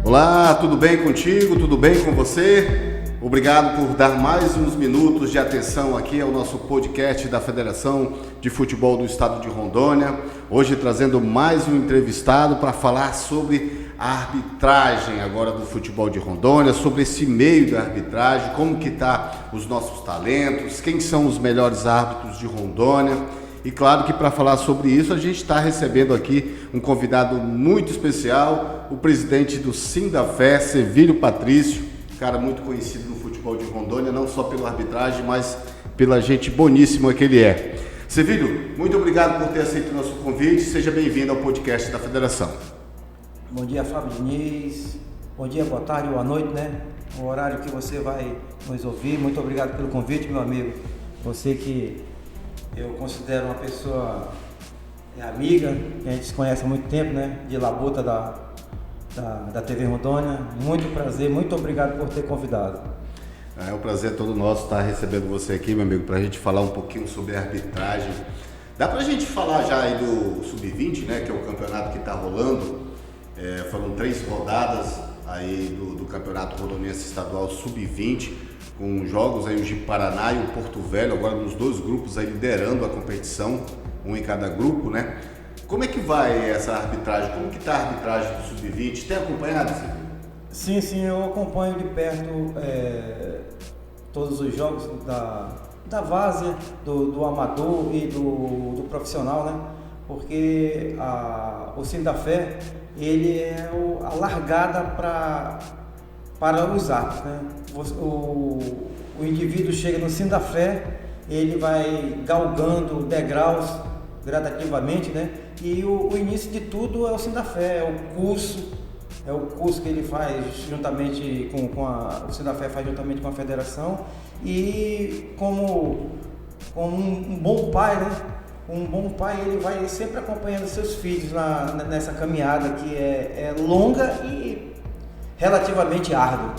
Olá, tudo bem contigo? Tudo bem com você? Obrigado por dar mais uns minutos de atenção aqui ao nosso podcast da Federação de Futebol do Estado de Rondônia. Hoje trazendo mais um entrevistado para falar sobre a arbitragem agora do futebol de Rondônia, sobre esse meio da arbitragem, como que tá os nossos talentos, quem são os melhores árbitros de Rondônia. E claro que para falar sobre isso a gente está recebendo aqui um convidado muito especial, o presidente do Sindafé, Sevilho Patrício, cara muito conhecido no futebol de Rondônia, não só pela arbitragem, mas pela gente boníssima que ele é. Sevilho, muito obrigado por ter aceito o nosso convite, seja bem-vindo ao podcast da Federação. Bom dia, Fábio Diniz, bom dia, boa tarde, boa noite, né? O horário que você vai nos ouvir, muito obrigado pelo convite, meu amigo, você que eu considero uma pessoa amiga, que a gente se conhece há muito tempo, né? De labuta da TV Rondônia. Muito prazer, muito obrigado por ter convidado. É um prazer todo nosso estar recebendo você aqui, meu amigo, para a gente falar um pouquinho sobre a arbitragem. Dá para a gente falar já aí do Sub-20, né? Que é o campeonato que está rolando. Foram 3 rodadas aí do Campeonato Rondoniense Estadual Sub-20. Com jogos aí o Ji-Paraná e o Porto Velho, agora nos 2 grupos aí liderando a competição, um em cada grupo, né? Como é que vai essa arbitragem? Como que está a arbitragem do Sub-20? Tem acompanhado, Silvio? Sim, eu acompanho de perto todos os jogos da várzea, do amador e do profissional, né? Porque o Sindafé, ele é a largada para os árbitros, né? O indivíduo chega no Sindafé, ele vai galgando degraus gradativamente, né? E o início de tudo é o Sindafé, é o curso que ele faz juntamente o Sindafé faz juntamente com a federação, e como um bom pai, né? Um bom pai, ele vai sempre acompanhando seus filhos nessa caminhada que é longa e relativamente árdua.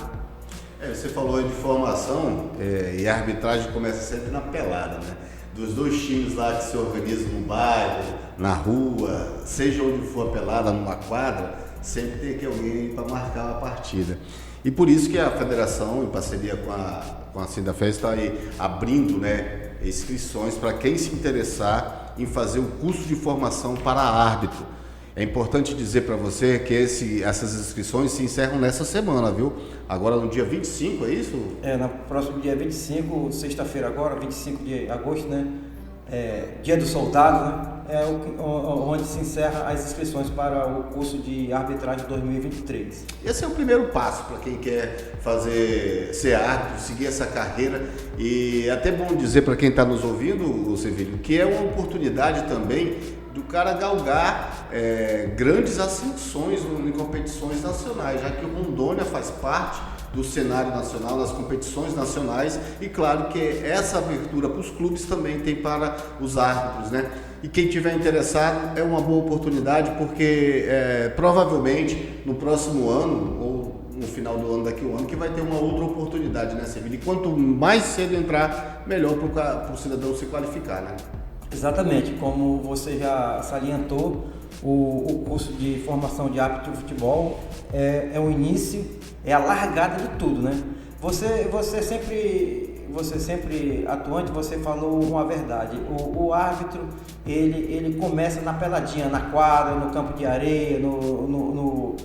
Você falou aí de formação e a arbitragem começa sempre na pelada, né? Dos 2 times lá que se organizam no bairro, na rua, seja onde for a pelada, numa quadra, sempre tem que alguém para marcar a partida. E por isso que a federação, em parceria com a Sindafé, está aí abrindo, né, inscrições para quem se interessar em fazer o curso de formação para árbitro. É importante dizer para você que essas inscrições se encerram nessa semana, viu? Agora no dia 25, é isso? No próximo dia 25, sexta-feira agora, 25 de agosto, né? Dia do Soldado, né? Onde se encerra as inscrições para o curso de arbitragem 2023. Esse é o primeiro passo para quem quer ser árbitro, seguir essa carreira. E é até bom dizer para quem está nos ouvindo, Sevilho, que é uma oportunidade também do cara galgar grandes ascensões em competições nacionais, já que o Rondônia faz parte do cenário nacional, das competições nacionais, e claro que essa abertura para os clubes também tem para os árbitros, né? E quem tiver interessado é uma boa oportunidade, porque provavelmente no próximo ano, ou no final do ano, daqui a um ano, que vai ter uma outra oportunidade, né, Sevilha? E quanto mais cedo entrar, melhor para o cidadão se qualificar, né? Exatamente, como você já salientou, o curso de formação de árbitro de futebol é o início, é a largada de tudo, né? Você sempre atuante, você falou uma verdade. O árbitro, ele começa na peladinha, na quadra, no campo de areia, no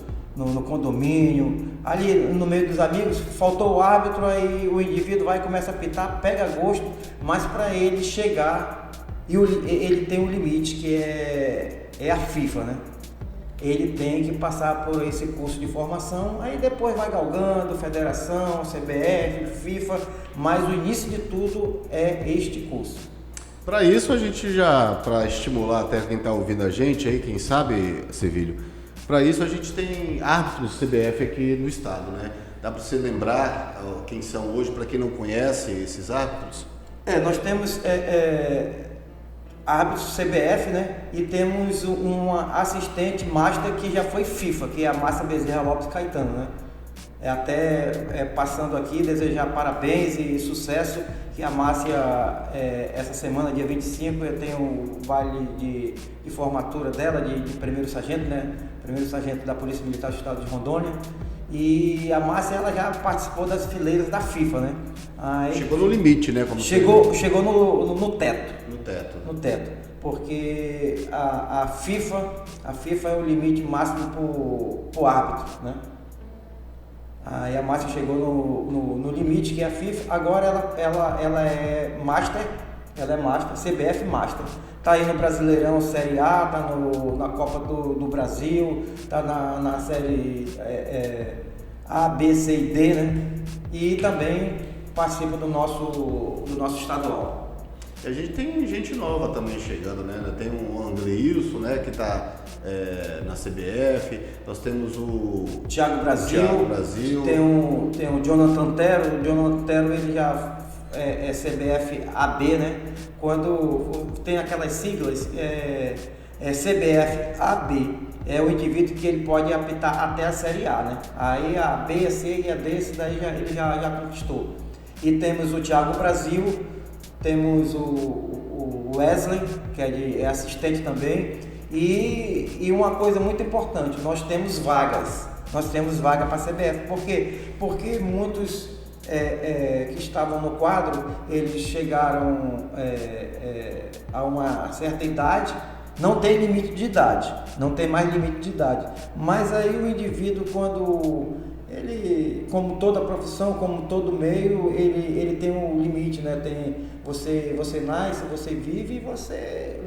condomínio, ali no meio dos amigos, faltou o árbitro, aí o indivíduo vai e começa a apitar, pega gosto, mas para ele chegar, e ele tem um limite que é a FIFA, né? Ele tem que passar por esse curso de formação, aí depois vai galgando, federação, CBF, FIFA, mas o início de tudo é este curso. Para isso a gente para estimular até quem está ouvindo a gente aí, quem sabe, Sevilho, para isso a gente tem árbitros CBF aqui no estado, né? Dá para você lembrar quem são hoje, para quem não conhece esses árbitros? Nós temos árbitros CBF, né? E temos uma assistente master que já foi FIFA, que é a Márcia Bezerra Lopes Caetano, né? Passando aqui, desejar parabéns e sucesso. que a Márcia, essa semana, dia 25, eu tenho o baile de formatura dela, de primeiro sargento, né? Primeiro sargento da Polícia Militar do Estado de Rondônia. E a Márcia, ela já participou das fileiras da FIFA, né? Aí, chegou no limite, né? Como chegou no teto. No teto. Porque a FIFA é o limite máximo pro árbitro, né? Aí a Márcia chegou no limite que é a FIFA. Agora ela é Master, CBF Master. Tá aí no Brasileirão Série A, tá na Copa do Brasil, tá na série A, B, C e D, né? E também participa do nosso estadual. A gente tem gente nova também chegando, né? Tem o Andreilson, né? Que está na CBF. Nós temos o Thiago Brasil. Tem o Jonathan Tero. O Jonathan Tero, ele já é CBF AB, né? Quando tem aquelas siglas, CBF AB. É o indivíduo que ele pode apitar até a Série A, né? Aí a B, a C e a D, esse daí ele já conquistou. E temos o Thiago Brasil. Temos o Wesley, que é assistente também, e uma coisa muito importante, nós temos vagas para a CBF. Por quê? Porque muitos que estavam no quadro, eles chegaram a uma certa idade, não tem limite de idade, não tem mais limite de idade, mas aí o indivíduo, quando ele, como toda profissão, como todo meio, ele tem um limite, né? Você nasce, você vive e você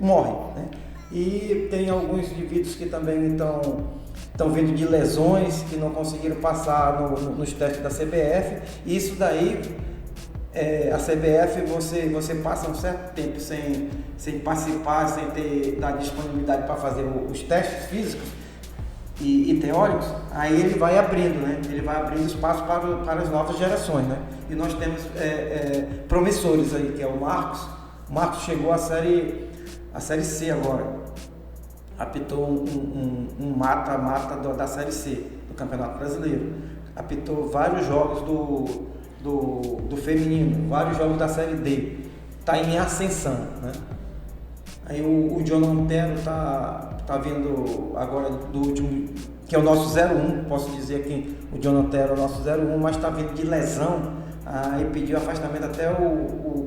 morre, né? E tem alguns indivíduos que também estão vindo de lesões, que não conseguiram passar nos testes da CBF. E isso daí, a CBF, você passa um certo tempo sem participar, sem dar disponibilidade para fazer os testes físicos e teóricos, aí ele vai abrindo, né? Ele vai abrindo espaço para as novas gerações, né? E nós temos promissores aí, que é o Marcos. O Marcos chegou à série C agora. Apitou um mata-mata da série C, do Campeonato Brasileiro. Apitou vários jogos do feminino, vários jogos da série D. Está em ascensão, né? Aí o Jonathan Montero tá vindo agora do último, que é o nosso 01, posso dizer que o Jonathan é o nosso 01, mas está vindo de lesão, aí pediu afastamento até o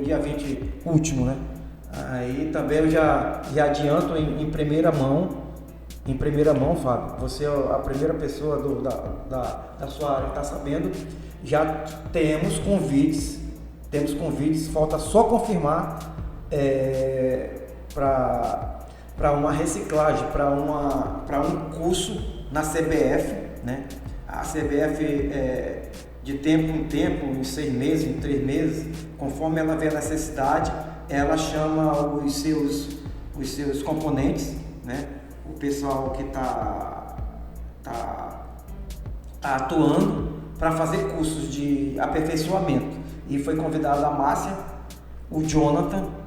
dia 20 último, né? Aí também eu já adianto em primeira mão, Fábio, você é a primeira pessoa da sua área que está sabendo, já temos convites, falta só confirmar para uma reciclagem, para um curso na CBF, né? A CBF, de tempo em tempo, em 6 meses, em 3 meses, conforme ela vê a necessidade, ela chama os seus componentes, né? O pessoal que está atuando para fazer cursos de aperfeiçoamento. E foi convidado a Márcia, o Jonathan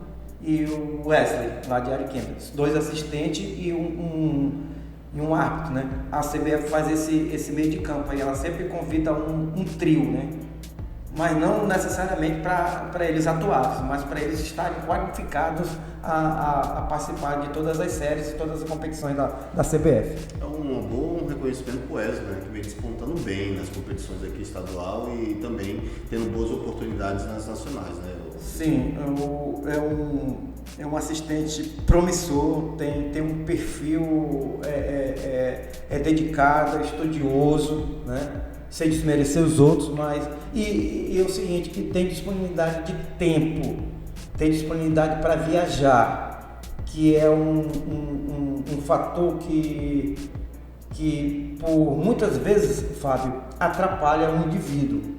e o Wesley, lá de Ariquemes, 2 assistentes e um árbitro, né? A CBF faz esse meio de campo, aí ela sempre convida um trio, né? Mas não necessariamente para eles atuarem, mas para eles estarem qualificados a participar de todas as séries e todas as competições da CBF. É um bom reconhecimento para o Wesley, né? Que vem despontando bem nas competições aqui estadual e também tendo boas oportunidades nas nacionais, né? Sim, é um assistente promissor, tem um perfil dedicado, estudioso, né? Sem desmerecer os outros, mas e é o seguinte, que tem disponibilidade de tempo, tem disponibilidade para viajar, que é um fator que por muitas vezes, Fábio, atrapalha o indivíduo.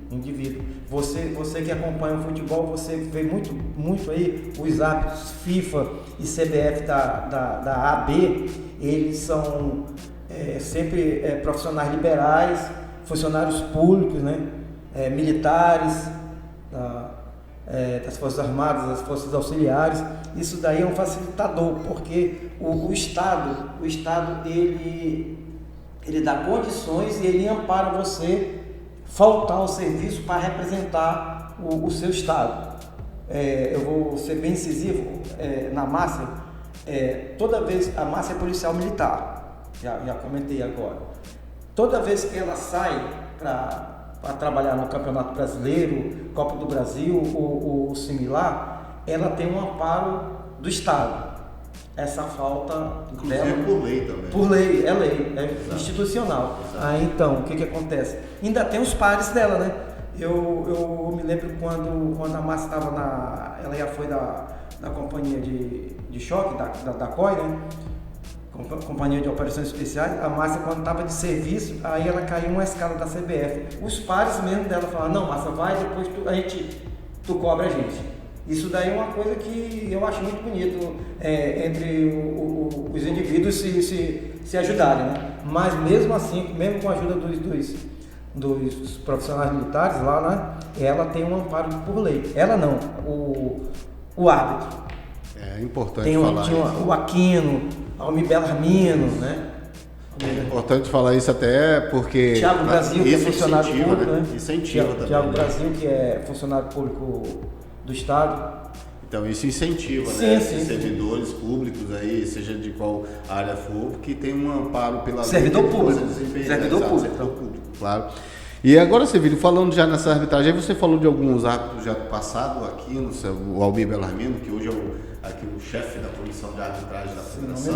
Você que acompanha o futebol, você vê muito aí os árbitros FIFA e CBF da AB, eles são sempre profissionais liberais, funcionários públicos, né? Militares, das Forças Armadas, das Forças Auxiliares. Isso daí é um facilitador, porque o Estado ele dá condições e ele ampara você faltar ao serviço para representar o seu estado. Eu vou ser bem incisivo na Márcia. Toda vez, a Márcia é policial militar, já comentei agora. Toda vez que ela sai para trabalhar no Campeonato Brasileiro, Copa do Brasil ou similar, ela tem um amparo do Estado. Essa falta inclusive dela, por lei também. Por lei, é institucional. Exato. Aí então, o que acontece? Ainda tem os pares dela, né? Eu me lembro quando a Márcia estava ela já foi da companhia de choque, da COI, né? Companhia de Operações Especiais. A Márcia, quando estava de serviço, aí ela caiu uma escala da CBF. Os pares mesmo dela falaram: não, Márcia, vai, depois tu cobra a gente. Isso daí é uma coisa que eu acho muito bonito, entre os indivíduos se ajudarem, né? Mas mesmo assim, mesmo com a ajuda dos profissionais militares lá, né? Ela tem um amparo por lei. Ela não, o árbitro. É importante falar isso. O Aquino, Almir Bellarmino, né? É importante falar isso até porque... Tiago Brasil, que é funcionário público, né? Incentiva também. Tiago Brasil, que é funcionário público do Estado. Então isso incentiva, né? Esses servidores públicos aí, seja de qual área for, que tem um amparo pela lei. Servidor público, claro. E agora, Sevilho, falando já nessa arbitragem, aí você falou de alguns árbitros já do passado aqui, o Almir Bellarmino, que hoje é o chefe da comissão de arbitragem da Federação,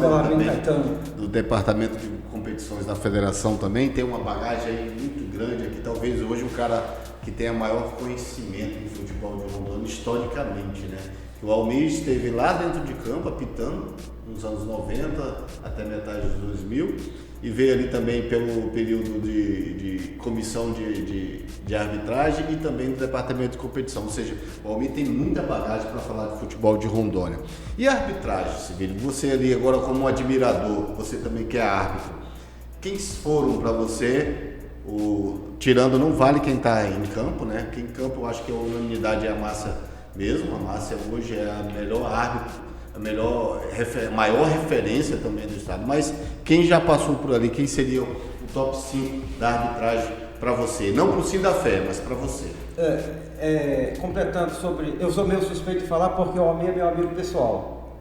também, do Departamento de Competições da Federação também, tem uma bagagem aí muito grande aqui, talvez hoje o cara que tenha maior conhecimento do futebol de Rondônia historicamente, né? O Almir esteve lá dentro de campo, apitando, nos anos 90 até metade dos 2000, e veio ali também pelo período de comissão de arbitragem e também do departamento de competição, ou seja, o Almir tem muita bagagem para falar de futebol de Rondônia. E a arbitragem, Sevilho, você ali agora como admirador, você também que é árbitro, quem foram para você, tirando não vale quem está em campo, né? Quem em campo eu acho que a unanimidade é a Márcia mesmo, a Márcia hoje é a melhor árbitro, maior referência também do estado, mas quem já passou por ali, quem seria o top 5 da arbitragem para você? Não para o Sindafé, mas para você. Completando eu sou meio suspeito de falar porque o Almir é meu amigo pessoal.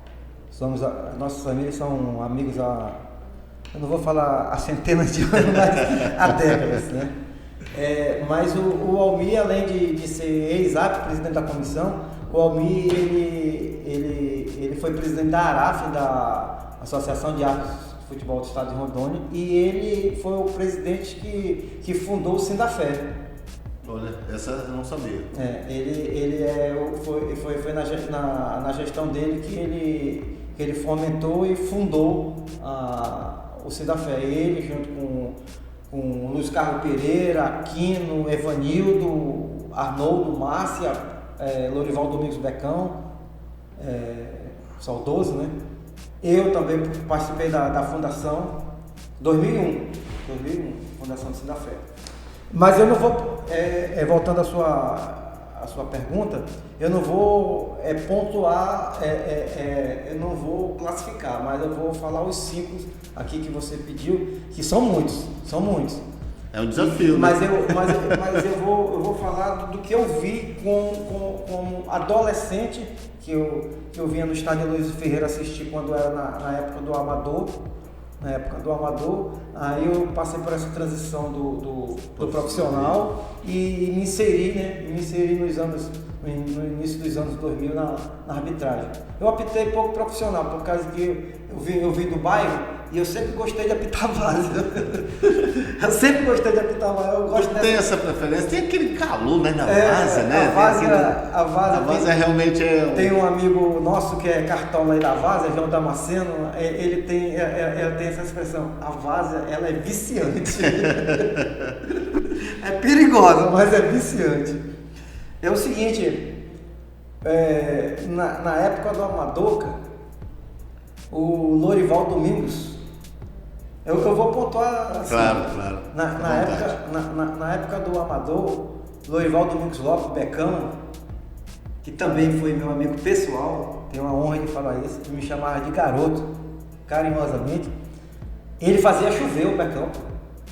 Nossas famílias são amigos eu não vou falar há centenas de anos, mas há décadas, né? Mas o Almir, além de ser ex-árbitro, presidente da comissão, o Almir ele foi presidente da ARAF, da Associação de Árbitros de Futebol do Estado de Rondônia, e ele foi o presidente que fundou o Sindafé. Olha, essa eu não sabia. Foi na gestão dele que ele fomentou e fundou o Sindafé. Ele, junto com Luiz Carlos Pereira, Aquino, Evanildo, Arnoldo, Márcia, Lorival Domingos Becão, saudoso, né? Eu também participei da fundação 2001, Fundação do Sindafé. Mas eu não vou, voltando à sua pergunta, eu não vou pontuar, eu não vou classificar, mas eu vou falar os 5 aqui que você pediu, que são muitos. É um desafio, mas né? eu vou falar do que eu vi como adolescente, que eu vinha no estádio Luiz Ferreira assistir quando era na época do Amador. Aí eu passei por essa transição do profissional e me inseri no início dos anos 2000 na arbitragem. Eu apitei pouco profissional, por causa que eu vim do bairro e eu sempre gostei de apitar várzea. Eu sempre gostei de apitar várzea. Tem essa preferência? Tem aquele calor, né, na várzea, né? A várzea realmente é... Tem um amigo nosso que é cartola aí da várzea, João Damasceno, ele tem essa expressão: a várzea, ela é viciante. É perigosa, mas é viciante. É o seguinte, na época do Amador, o Lorival Domingos, eu vou pontuar assim. Claro. Na época do Amador, Lorival Domingos Lopes Becão, que também foi meu amigo pessoal, tenho a honra de falar isso, que me chamava de garoto, carinhosamente, ele fazia chover o Becão,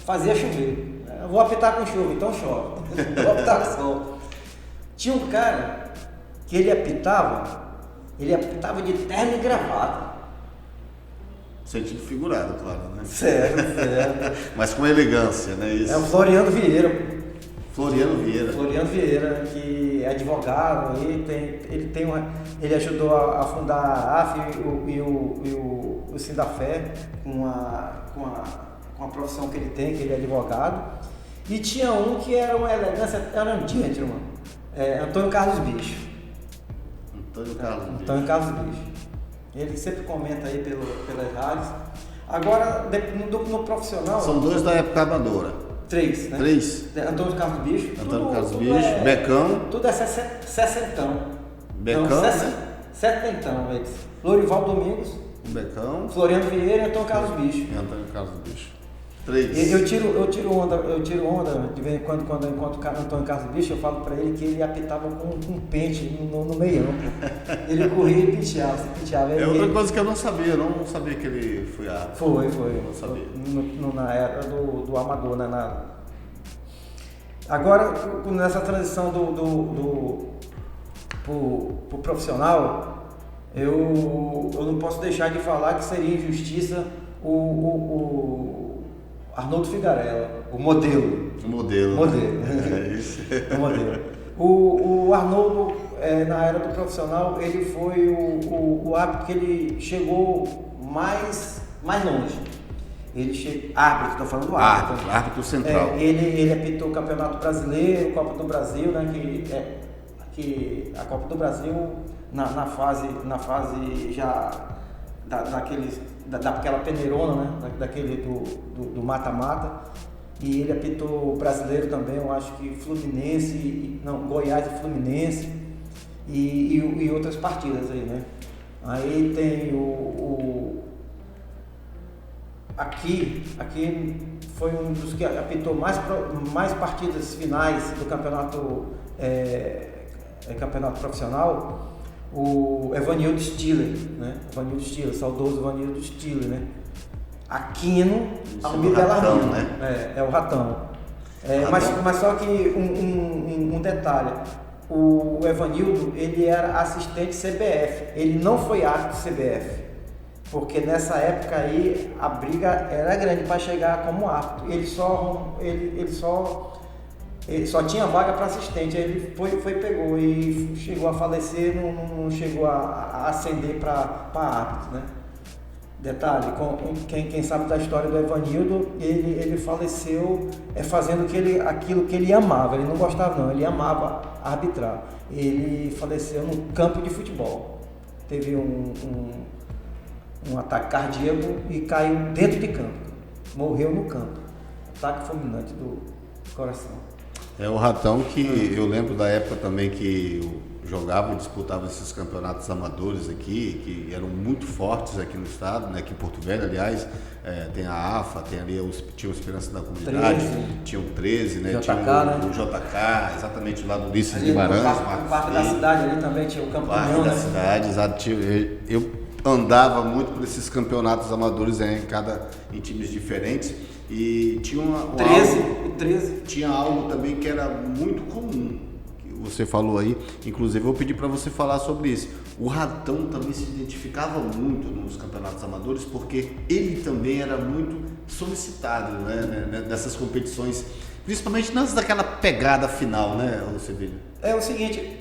fazia chover. Eu vou apitar com chuva, então chove. Vou apitar com sol. Tinha um cara que ele apitava de terno e gravata. Sentido figurado, claro, né? Certo. Mas com elegância, né? Isso. É o Floriano Vieira, que é advogado, ele ajudou a fundar a AF e o Sindafé com a profissão que ele tem, que ele é advogado. E tinha um que era uma elegância, era um gentleman, Antônio Carlos Bicho. Antônio Carlos Bicho. Ele sempre comenta aí pelas rádios. Agora, no profissional... São dois da época amadora. 3, né? 3. Antônio Carlos Bicho. Antônio Carlos Bicho, Becão. Tudo é sessentão. Becão, então, né? Setentão eles. Lorival Domingos, Becão. Floriano Vieira e Antônio Carlos Bicho. E Antônio Carlos Bicho. 3. Eu tiro onda de vez em quando eu encontro o Antônio Carlos Bicho, eu falo pra ele que ele apitava com um pente no meião. Ele corria e piteava. Outra coisa que eu não sabia, eu não sabia que ele foi árbitro. Foi. Não sabia. Na era do amador, né? Agora, nessa transição pro profissional, eu não posso deixar de falar que seria injustiça o Arnoldo Figarella, o modelo. É isso. O modelo. O Arnoldo, na era do profissional, ele foi o árbitro que ele chegou mais longe. Árbitro, estou falando do árbitro. Árbitro central. Ele apitou o Campeonato Brasileiro, Copa do Brasil, né? Que a Copa do Brasil, na fase já daquela peneirona, né? Daquele do mata-mata. E ele apitou o brasileiro também, eu acho que Goiás e Fluminense e outras partidas aí, né? Aí tem Aqui foi um dos que apitou mais partidas finais do campeonato profissional, o Evanildo Stiller, né? Saudoso Evanildo Stiller, né? Aquino Almir Belarmino, né? É o Ratão. Mas só que um detalhe, o Evanildo, ele era assistente CBF, ele não foi árbitro CBF. Porque nessa época aí a briga era grande para chegar como árbitro. Ele só tinha vaga para assistente. Aí ele pegou e chegou a falecer, não chegou a ascender para árbitro, né? Detalhe, quem sabe da história do Evanildo, ele faleceu fazendo aquilo que ele amava. Ele não gostava não, ele amava arbitrar. Ele faleceu no campo de futebol. Teve um ataque cardíaco e caiu dentro de campo. Morreu no campo. Ataque fulminante do coração. É o Ratão que eu lembro da época também que eu jogava e disputava esses campeonatos amadores aqui, que eram muito fortes aqui no estado, né? Aqui em Porto Velho, aliás, tem a AFA, tem ali tinha o Esperança da Comunidade, tinha o 13, né? JK, tinha né? o JK, exatamente lá do Ulisses Guimarães. O Parque da Cidade ali também tinha o Campo Parque da Cidade, exato. Eu andava muito por esses campeonatos amadores em times diferentes e tinha o 13. Tinha algo também que era muito comum, que você falou aí, inclusive eu vou pedir para você falar sobre isso. O Ratão também se identificava muito nos campeonatos amadores porque ele também era muito solicitado, né, nessas competições, principalmente daquela pegada final, né, Sevilha? É o seguinte,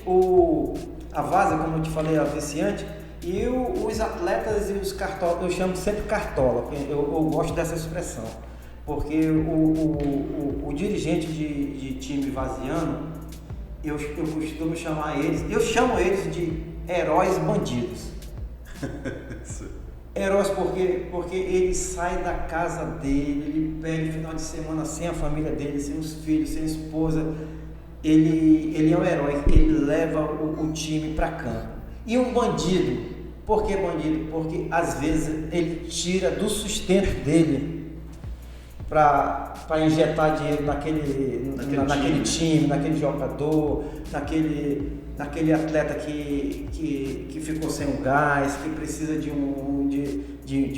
a Várzea, como eu te falei, a viciante. E os atletas e os cartolas, eu chamo sempre cartola, eu gosto dessa expressão, porque o dirigente de time vaziano, eu costumo chamar eu chamo eles de heróis bandidos. Heróis porque ele sai da casa dele, ele perde final de semana sem a família dele, sem os filhos, sem a esposa, ele é um herói, ele leva o time para campo. E um bandido, por que bandido? Porque às vezes ele tira do sustento dele para injetar dinheiro naquele time, naquele jogador, naquele atleta que ficou sem o gás, que precisa de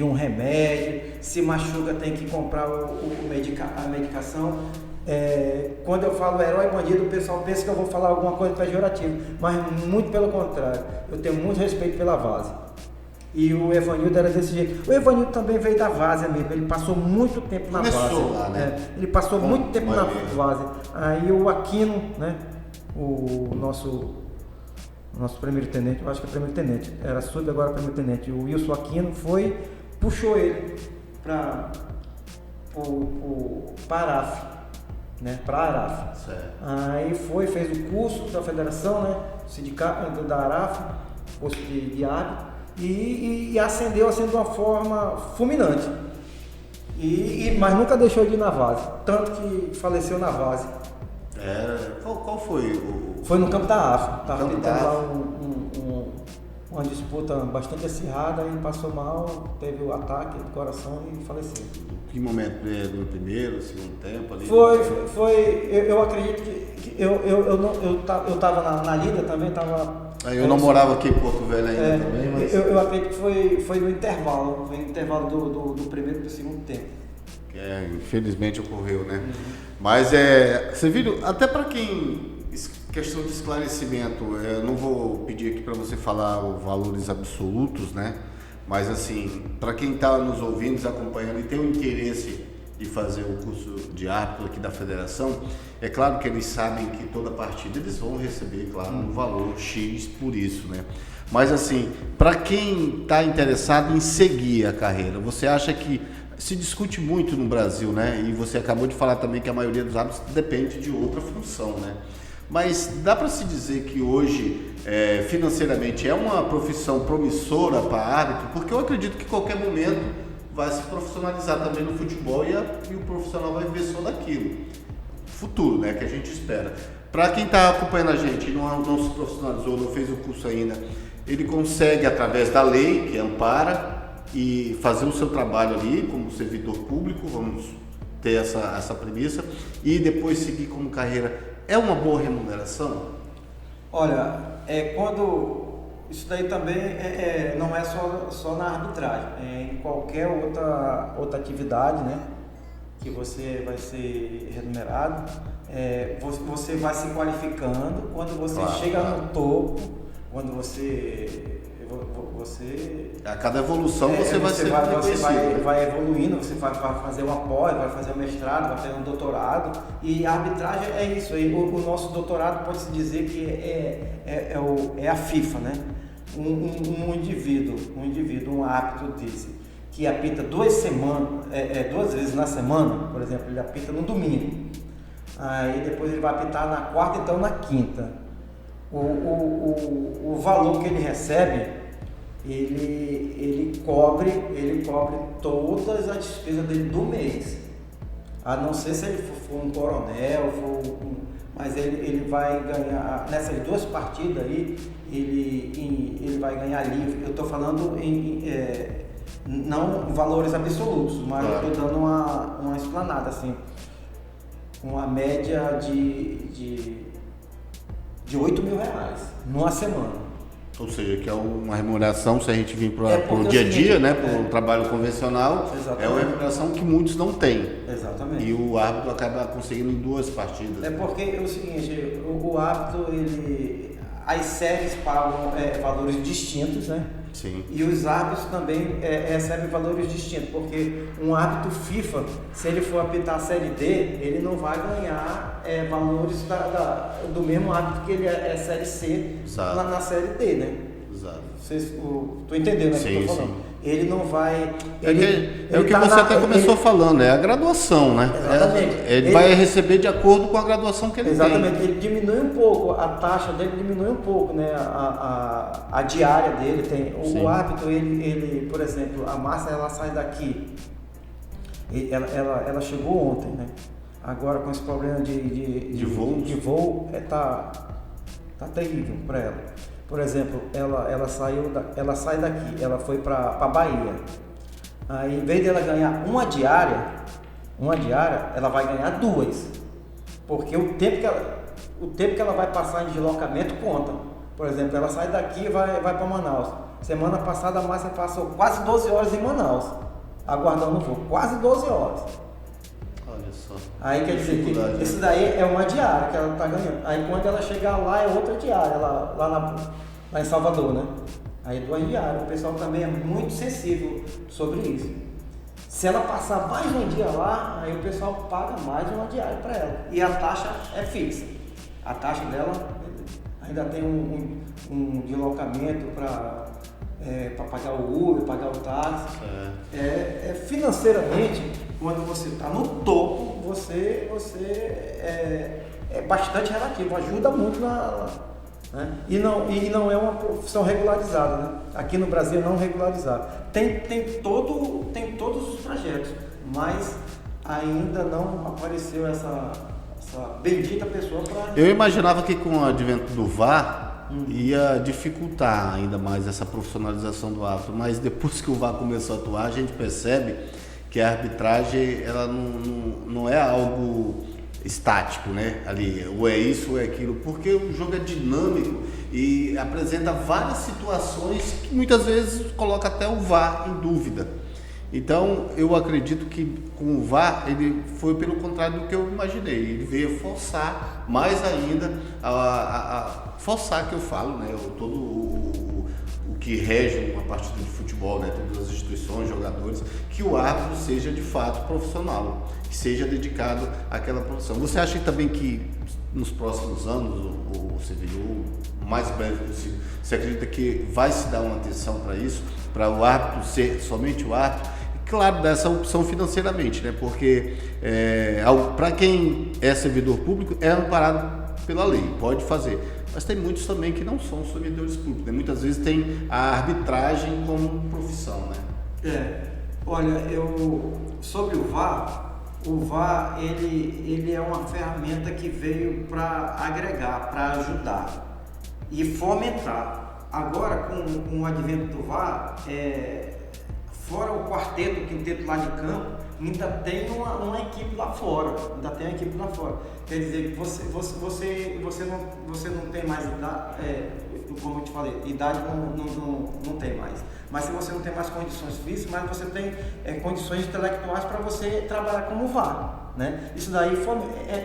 um remédio, se machuca tem que comprar a medicação. Quando eu falo herói bandido, o pessoal pensa que eu vou falar alguma coisa pejorativa, mas muito pelo contrário, eu tenho muito respeito pela Várzea. E o Evanildo era desse jeito. O Evanildo também veio da Várzea mesmo, ele passou muito tempo na Várzea. Lá, né? Ele passou muito tempo na Várzea. Aí o Aquino, né? O nosso primeiro tenente, eu acho que é primeiro tenente, era sub, agora primeiro tenente. O Wilson Aquino puxou ele para Araf, né? Para Araf. Certo. Aí fez o curso da federação, né? Sindicato da Araf, curso de árbitro, e ascendeu assim de uma forma fulminante. Mas nunca deixou de ir na Várzea, tanto que faleceu na Várzea. Qual foi o... Foi no campo da AFA, estava tentando lá uma disputa bastante acirrada e passou mal, teve o ataque do coração e faleceu. Que momento? No primeiro, segundo tempo ali? Eu acredito que eu estava na lida também, estava... Eu não morava aqui em Porto Velho ainda também, mas... Eu acredito que foi no intervalo, do primeiro para o segundo tempo. Infelizmente ocorreu, né? Mas você viu, até para quem, questão de esclarecimento, eu não vou pedir aqui para você falar os valores absolutos, né? Mas assim, para quem está nos ouvindo, nos acompanhando e tem o interesse de fazer o curso de árbitro aqui da federação, é claro que eles sabem que toda partida eles vão receber, claro, um valor X por isso, né? Mas assim, para quem está interessado em seguir a carreira, você acha que se discute muito no Brasil, né? E você acabou de falar também que a maioria dos árbitros depende de outra função, né? Mas dá para se dizer que hoje, financeiramente, é uma profissão promissora para árbitro? Porque eu acredito que em qualquer momento vai se profissionalizar também no futebol e o profissional vai viver só daquilo. Futuro, né? Que a gente espera. Para quem está acompanhando a gente e não se profissionalizou, não fez o curso ainda, ele consegue, através da lei que ampara, e fazer o seu trabalho ali como servidor público, vamos ter essa premissa, e depois seguir como carreira. É uma boa remuneração? Olha, quando isso daí também não é só na arbitragem, em qualquer outra atividade, né, que você vai ser remunerado, você vai se qualificando. Quando você chega no topo, quando você a cada evolução você vai ser reconhecido. Vai evoluindo, você vai fazer uma pós, vai fazer um mestrado, vai fazer um doutorado, e a arbitragem é isso aí. O nosso doutorado pode-se dizer que é a FIFA, né? Um indivíduo, um árbitro desse, que apita 2 vezes na semana, por exemplo, ele apita no domingo, aí depois ele vai apitar na quarta, então na quinta. O valor que ele recebe, ele cobre todas as despesas dele do mês, a não ser se ele for um coronel, mas ele vai ganhar, nessas 2 partidas aí, ele vai ganhar livre. Eu estou falando não valores absolutos, mas eu estou dando uma explanada, assim, uma média de R$8 mil numa semana. Ou seja, que é uma remuneração, se a gente vir para o dia a dia, né, para o trabalho convencional, exatamente. É uma remuneração que muitos não têm. Exatamente. E o árbitro acaba conseguindo em 2 partidas. É porque é o seguinte, o árbitro, as séries pagam valores distintos, né? Sim. E os árbitros também recebem valores distintos, porque um árbitro FIFA, se ele for apitar a Série D, ele não vai ganhar valores do mesmo árbitro que ele é Série C na Série D, né? Exato. Tu entendeu, né? Sim, que eu tô falando? sim. Ele não vai... o que você até começou falando, é a graduação, né? Exatamente. Ele vai receber de acordo com a graduação que ele tem. Exatamente, ele diminui um pouco, a taxa dele diminui um pouco, né? A diária dele tem. O árbitro, ele, por exemplo, a Márcia, ela sai daqui, ela chegou ontem, né? Agora com esse problema de voo tá terrível para ela. Por exemplo, ela sai daqui, ela foi para Bahia. Aí, em vez de ela ganhar uma diária, ela vai ganhar 2. Porque o tempo que ela vai passar em deslocamento conta. Por exemplo, ela sai daqui e vai para Manaus. Semana passada a Márcia passou quase 12 horas em Manaus, aguardando o voo. Quase 12 horas. Olha só. Aí quer dizer que isso daí é uma diária que ela está ganhando. Aí quando ela chegar lá é outra diária, lá em Salvador, né? Aí 2 diárias. O pessoal também é muito sensível sobre isso. Se ela passar mais um dia lá, aí o pessoal paga mais uma diária para ela. E a taxa é fixa. A taxa dela ainda tem um deslocamento para pagar o Uber, pagar o táxi. Financeiramente, quando você está no topo, você é bastante relativo, ajuda muito né? E não é uma profissão regularizada, né? Aqui no Brasil não regularizada. Tem todos os projetos, mas ainda não apareceu essa bendita pessoa para... Eu imaginava que com o advento do VAR ia dificultar ainda mais essa profissionalização do árbitro, mas depois que o VAR começou a atuar, a gente percebe que a arbitragem ela não é algo estático, né? Ali, ou é isso ou é aquilo, porque o jogo é dinâmico e apresenta várias situações que muitas vezes coloca até o VAR em dúvida. Então, eu acredito que com o VAR, ele foi pelo contrário do que eu imaginei. Ele veio forçar mais ainda, forçar que eu falo, né? Todo o que rege uma partida de futebol, né? Todas as instituições, jogadores, que o árbitro seja de fato profissional, que seja dedicado àquela profissão. Você acha também que nos próximos anos, ou o mais breve possível, você acredita que vai se dar uma atenção para isso, para o árbitro ser somente o árbitro? Claro, dessa opção financeiramente, né? Porque para quem é servidor público é amparado pela lei, pode fazer. Mas tem muitos também que não são servidores públicos, né? Muitas vezes tem a arbitragem como profissão, né? Olha, sobre o VAR ele é uma ferramenta que veio para agregar, para ajudar e fomentar. Agora, com o advento do VAR, fora o quarteto, o quinteto lá de campo, ainda tem uma equipe lá fora. Quer dizer, você não tem mais idade, como eu te falei, idade não tem mais. Mas se você não tem mais condições físicas, mas você tem condições intelectuais para você trabalhar como VAR, né? Isso daí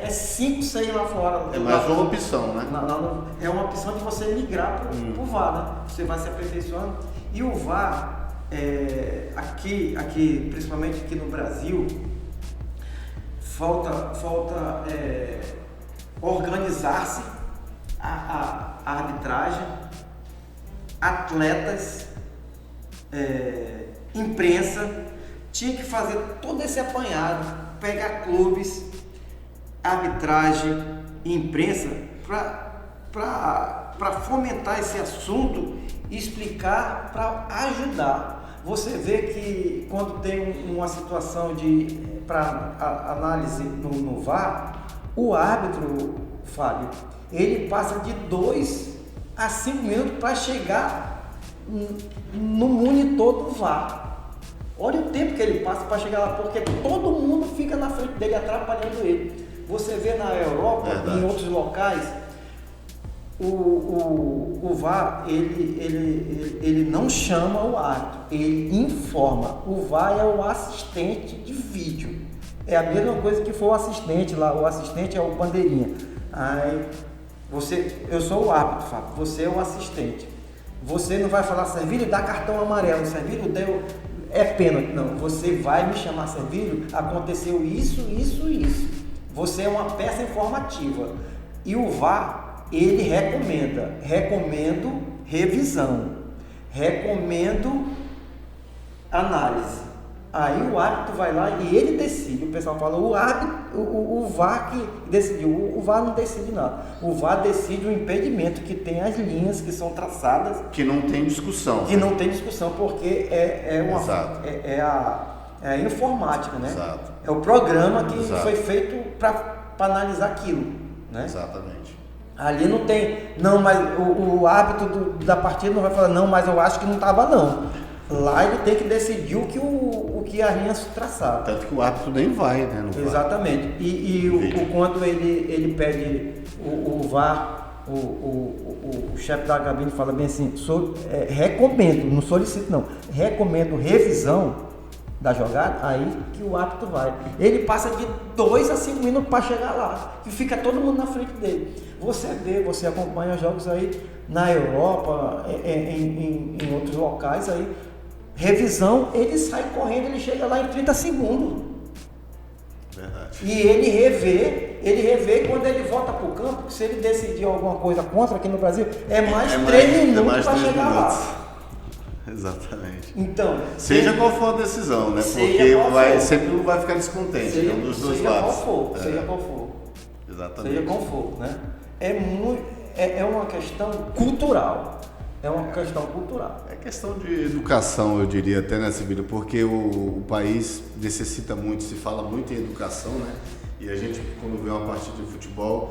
é 5, 6 lá fora. É mais uma opção, né? É uma opção de você migrar para o VAR, né? Você vai se aperfeiçoando. E o VAR, aqui, principalmente aqui no Brasil, falta organizar-se a arbitragem, atletas, imprensa, tinha que fazer todo esse apanhado, pegar clubes, arbitragem e imprensa para fomentar esse assunto e explicar, para ajudar. Você vê que quando tem uma situação para análise no VAR, o árbitro, Fábio, ele passa de 2 a 5 minutos para chegar no monitor do VAR. Olha o tempo que ele passa para chegar lá, porque todo mundo fica na frente dele atrapalhando ele. Você vê na Europa, em outros locais, o VAR, ele não chama o árbitro, ele informa. O VAR é o assistente de vídeo. É a mesma coisa que for o assistente lá. O assistente é o bandeirinha. Aí, eu sou o árbitro, Fábio, você é o assistente. Você não vai falar, Servilho, dá cartão amarelo, Servilho deu, é pênalti. Não, você vai me chamar, Servilho, aconteceu isso. Você é uma peça informativa. E o VAR, ele recomendo revisão, recomendo análise. Aí o árbitro vai lá e ele decide. O pessoal fala, o VAR que decidiu. O VAR não decide nada. O VAR decide o impedimento, que tem as linhas que são traçadas. Que não tem discussão. Que não tem discussão, porque é a informática, né? Exato. É o programa que foi feito para analisar aquilo, né? Exatamente. Ali não tem, não, mas o árbitro da partida não vai falar, não, mas eu acho que não estava não. Lá ele tem que decidir o que a linha traçada. Tanto que o árbitro nem vai, né? Exatamente. Quando ele pede o VAR, o chefe da cabine fala bem assim, recomendo, não solicito não, recomendo revisão, da jogada, aí que o árbitro vai. Ele passa de 2 a 5 minutos para chegar lá, e fica todo mundo na frente dele. Você acompanha jogos aí na Europa, em outros locais aí, revisão, ele sai correndo, ele chega lá em 30 segundos. Verdade. E ele revê quando ele volta para o campo, se ele decidir alguma coisa contra aqui no Brasil, é mais 3 minutos para chegar lá. Exatamente. Então, seja qual for a decisão, né? Porque sempre vai ficar descontente, seja, dos dois lados. Seja qual for. Exatamente. Seja qual for, né? É uma questão cultural. É uma questão cultural. É questão de educação, eu diria até, né, Sibila? Porque o país necessita muito, se fala muito em educação, né? E a gente, quando vê uma partida de futebol,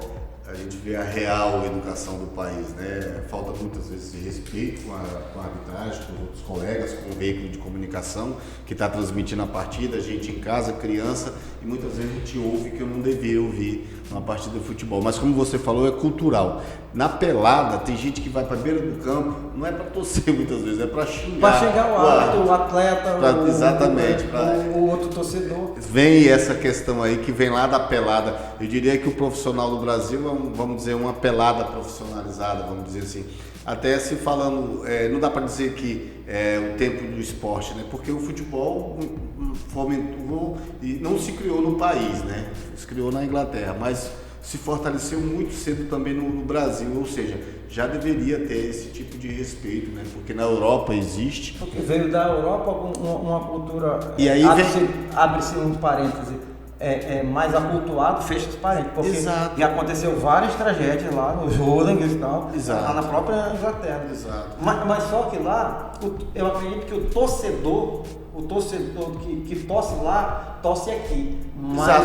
a gente vê a real educação do país, né? Falta muitas vezes de respeito com a arbitragem, com os outros colegas, com o veículo de comunicação que está transmitindo a partida, a gente em casa, criança, e muitas vezes a gente ouve que eu não devia ouvir uma partida de futebol. Mas como você falou, é cultural. Na pelada, tem gente que vai para a beira do campo, não é para torcer muitas vezes, é para xingar. Para xingar o atleta, exatamente, o outro torcedor. Vem essa questão aí que vem lá da pelada. Eu diria que o profissional do Brasil é, vamos dizer, uma pelada profissionalizada, vamos dizer assim. Até se falando, não dá para dizer que é o tempo do esporte, né? Porque o futebol fomentou e não se criou no país, né? Se criou na Inglaterra, mas se fortaleceu muito cedo também no Brasil, ou seja, já deveria ter esse tipo de respeito, né? Porque na Europa existe. Porque veio da Europa uma cultura. E aí abre-se um parêntese. Mais acultuado, fecha os parênteses, porque Exato. já aconteceu várias tragédias lá nos Roland e tal, Exato. lá na própria Inglaterra. Exato. Mas só que lá, eu acredito que o torcedor que torce lá, torce aqui. Mas a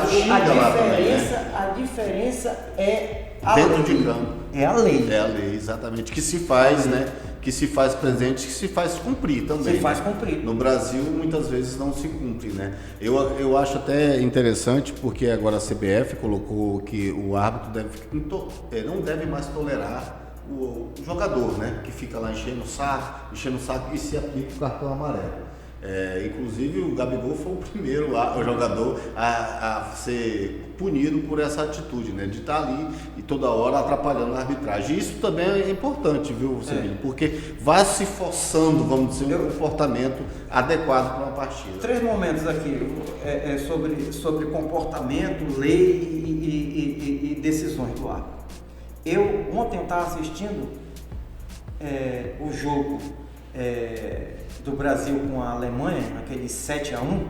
diferença é a dentro lei. de campo. É a lei. É a lei, exatamente. Que se faz, né? Que se faz presente, que se faz cumprir também. Se faz cumprir. No Brasil, muitas vezes não se cumpre, né? Eu acho até interessante, porque agora a CBF colocou que o árbitro não deve mais tolerar o jogador, né? Que fica lá enchendo o saco e se aplica o cartão amarelo. Inclusive o Gabigol foi o primeiro o jogador a ser punido por essa atitude, né? De estar ali e toda hora atrapalhando a arbitragem. Isso também é importante, viu, Sevilha? Porque vai se forçando, vamos dizer, um comportamento adequado para uma partida. 3 momentos aqui sobre comportamento, lei e decisões do árbitro. Ontem eu estava assistindo o jogo do Brasil com a Alemanha, aquele 7-1,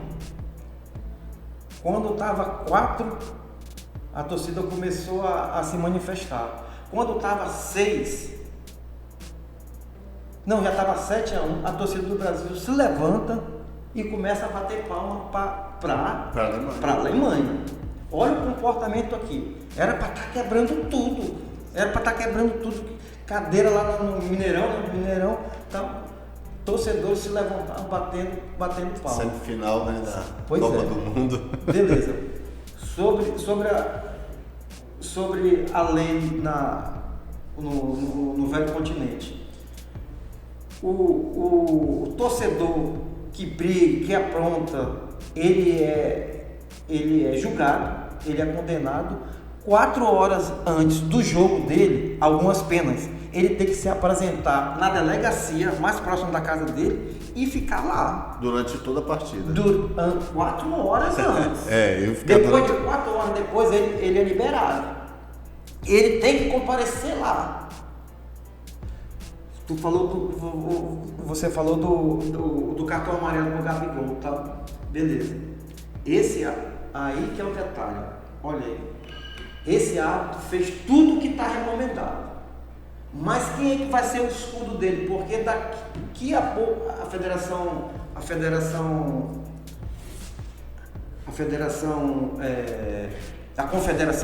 quando estava 4, a torcida começou a se manifestar. Quando estava 6, já estava 7-1, a torcida do Brasil se levanta e começa a bater palma para a Alemanha. Olha o comportamento aqui. Era para estar quebrando tudo. Cadeira lá no Mineirão, tá? Torcedores se levantaram batendo palma. Semifinal, né, da Copa do Mundo. Beleza. Sobre a lei no velho continente. O torcedor que briga, que apronta, ele é julgado, ele é condenado 4 horas antes do jogo dele, algumas penas. Ele tem que se apresentar na delegacia mais próxima da casa dele e ficar lá. Durante toda a partida. 4 horas antes. Depois de 4 horas depois ele é liberado. Ele tem que comparecer lá. Você falou do cartão amarelo no Gabigol, tá? Beleza. Esse aí que é o detalhe. Olha aí. Esse árbitro fez tudo o que está recomendado. Mas quem é que vai ser o escudo dele? Porque daqui a pouco a Confederação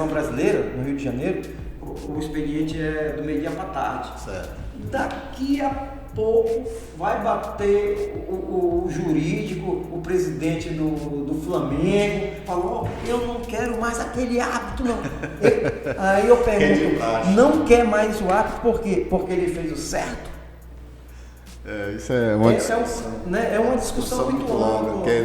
Brasileira, no Rio de Janeiro, o expediente é do meio-dia para tarde. Certo. Daqui a pouco vai bater o jurídico, o presidente do Flamengo, falou, eu não quero mais aquele árbitro, não. Aí eu pergunto, não quer mais o árbitro por quê? Porque ele fez o certo? Isso é uma é uma discussão muito longa, que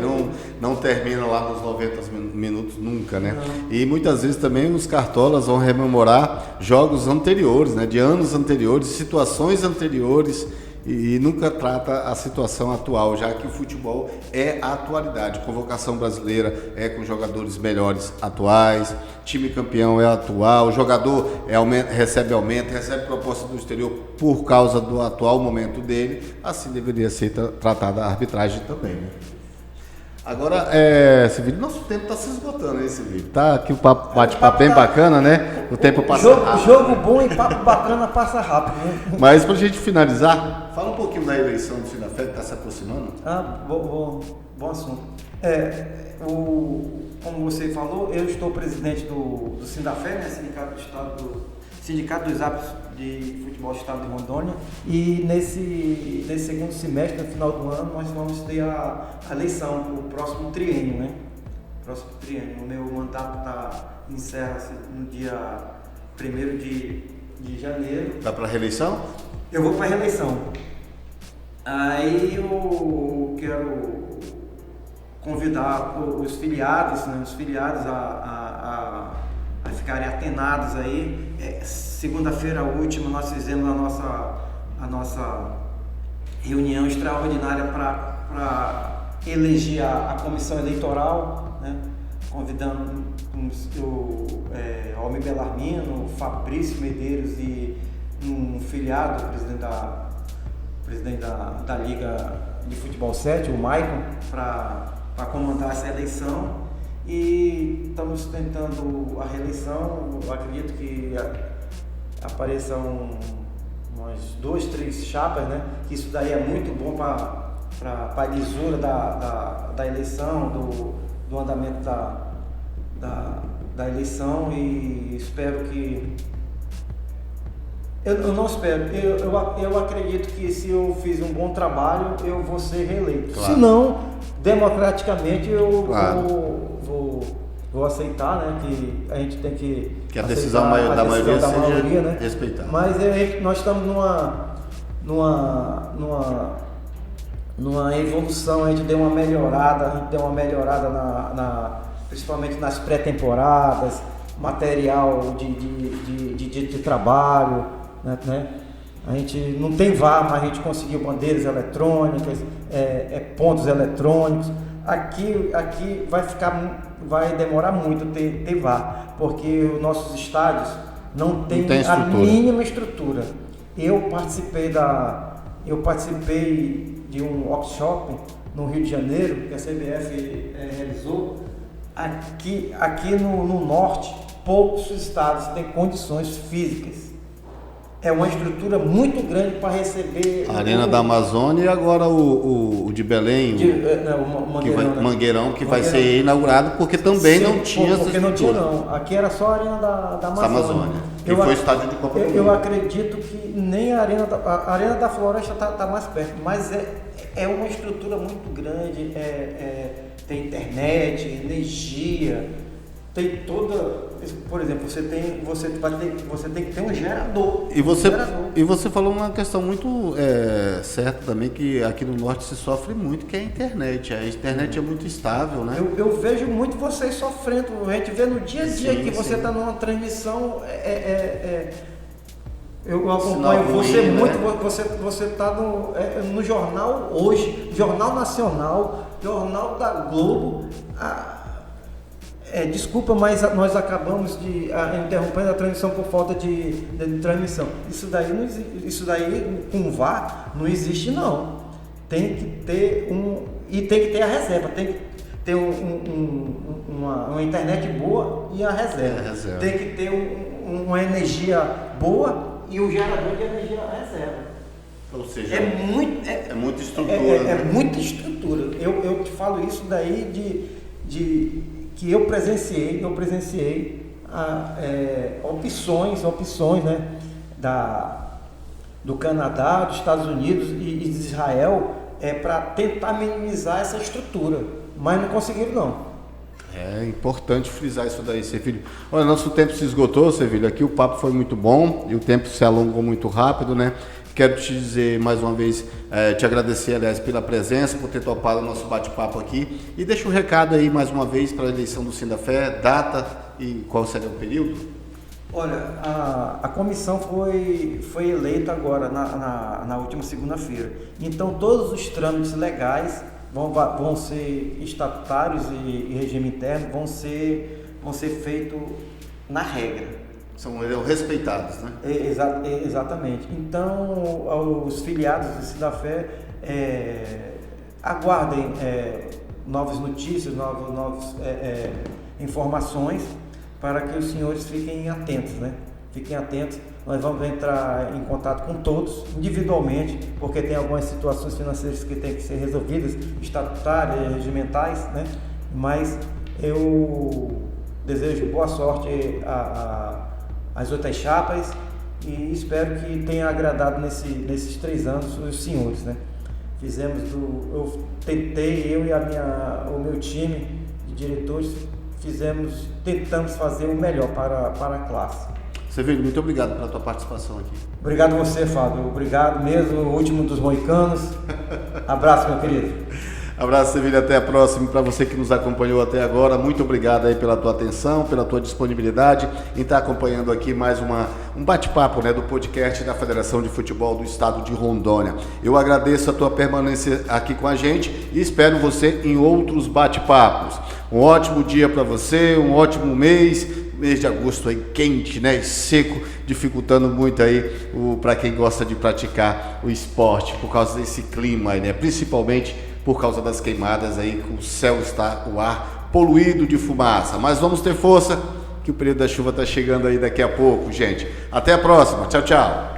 não termina lá nos 90 minutos nunca, né? Não. E muitas vezes também os cartolas vão rememorar jogos anteriores, né? De anos anteriores, situações anteriores, e nunca trata a situação atual, já que o futebol é a atualidade. Convocação brasileira é com jogadores melhores atuais, time campeão é atual, o jogador recebe aumento, recebe proposta do exterior por causa do atual momento dele. Assim deveria ser tratada a arbitragem também, né? Agora, Sevilho, nosso tempo está se esgotando, hein, Sevilho? Tá aqui o bate-papo bem bacana, né? O tempo passa rápido. Jogo bom e papo bacana passa rápido, né? Mas para a gente finalizar, fala um pouquinho da eleição do Sindafé que está se aproximando. Bom assunto. Como você falou, eu estou presidente do Sindafé, né? Sindicato dos Árbitros de Futebol do Estado de Rondônia, e nesse segundo semestre, no final do ano, nós vamos ter a eleição para o próximo triênio, né? O meu mandato encerra-se no dia 1º de janeiro. Dá para reeleição? Eu vou para a reeleição. Aí eu quero convidar os filiados, né? A ficarem atenados aí. Segunda-feira última nós fizemos a nossa reunião extraordinária para eleger a comissão eleitoral, né? Convidando o Almir Belarmino, o Fabrício Medeiros e um filiado, presidente da Liga de Futebol 7, o Maicon, para comandar essa eleição. E estamos tentando a reeleição. Eu acredito que apareçam umas 2, 3 chapas, né? Que isso daí é muito bom para a lisura da eleição, do andamento da eleição, e espero que... Eu não espero, eu acredito que se eu fiz um bom trabalho, eu vou ser reeleito. Claro. Se não, democraticamente eu vou aceitar, né? Que a gente tem que a decisão da maioria seja, né? Respeitar. Mas nós estamos numa evolução, a gente deu uma melhorada, principalmente nas pré-temporadas, material de trabalho, né? A gente não tem VAR, mas a gente conseguiu bandeiras eletrônicas, pontos eletrônicos. Aqui vai demorar muito ter VAR, porque os nossos estádios não têm a mínima estrutura. Eu participei de um workshop no Rio de Janeiro, que a CBF realizou. Aqui no norte, poucos estados têm condições físicas. É uma estrutura muito grande para receber... A Arena da Amazônia e agora o de Belém, o Mangueirão, que vai ser inaugurado, porque também não tinha essa estrutura. Porque não tinha, não. Aqui era só a Arena da Amazônia. Que foi estádio de Copa do Mundo. Eu acredito que nem a Arena da Floresta está mais perto, mas é uma estrutura muito grande, tem internet, energia, tem toda... Por exemplo, você tem que ter um gerador. E você falou uma questão muito certa também, que aqui no norte se sofre muito, que é a internet. A internet é muito estável, né? Eu vejo muito vocês sofrendo. A gente vê no dia a dia que você está numa transmissão. Eu acompanho você muito. Né? Você está no jornal hoje, Jornal Nacional, Jornal da Globo. Desculpa, mas nós acabamos interrompendo a transmissão por falta de transmissão. Isso daí com VAR não existe, não. Tem que ter tem que ter a reserva, tem que ter uma internet boa e a reserva. Tem que ter uma energia boa e um gerador de energia reserva. Ou seja, é muita estrutura. Muita estrutura. Eu te falo isso daí que eu presenciei opções, né, do Canadá, dos Estados Unidos e de Israel, para tentar minimizar essa estrutura, mas não conseguiram, não. É importante frisar isso daí, Sevilho. Olha, nosso tempo se esgotou, Sevilho. Aqui o papo foi muito bom e o tempo se alongou muito rápido, né? Quero te dizer mais uma vez, te agradecer, aliás, pela presença, por ter topado o nosso bate-papo aqui. E deixa um recado aí mais uma vez para a eleição do Sindafé, data e qual será o período? Olha, a comissão foi eleita agora na última segunda-feira. Então todos os trâmites legais vão ser estatutários e regime interno, vão ser feitos na regra. São respeitados, né? Exatamente. Então, os filiados do Sindafé aguardem novas notícias, novas informações para que os senhores fiquem atentos, né? Fiquem atentos. Nós vamos entrar em contato com todos individualmente, porque tem algumas situações financeiras que têm que ser resolvidas, estatutárias, regimentais, né? Mas eu desejo boa sorte às outras chapas e espero que tenha agradado nesses 3 anos os senhores, né? Eu e o meu time de diretores tentamos fazer o melhor para a classe. Severino, muito obrigado pela tua participação aqui. Obrigado a você, Fábio. Obrigado mesmo, o último dos moicanos. Abraço, meu querido. Abraço, Severino, até a próxima. Para você que nos acompanhou até agora, muito obrigado aí pela tua atenção, pela tua disponibilidade em estar acompanhando aqui mais um bate-papo, né, do podcast da Federação de Futebol do Estado de Rondônia. Eu agradeço a tua permanência aqui com a gente e espero você em outros bate-papos. Um ótimo dia para você, um ótimo mês de agosto aí quente, né, e seco, dificultando muito aí para quem gosta de praticar o esporte por causa desse clima aí, né, principalmente por causa das queimadas aí, o céu está, o ar poluído de fumaça. Mas vamos ter força, que o período da chuva está chegando aí daqui a pouco, gente. Até a próxima. Tchau, tchau.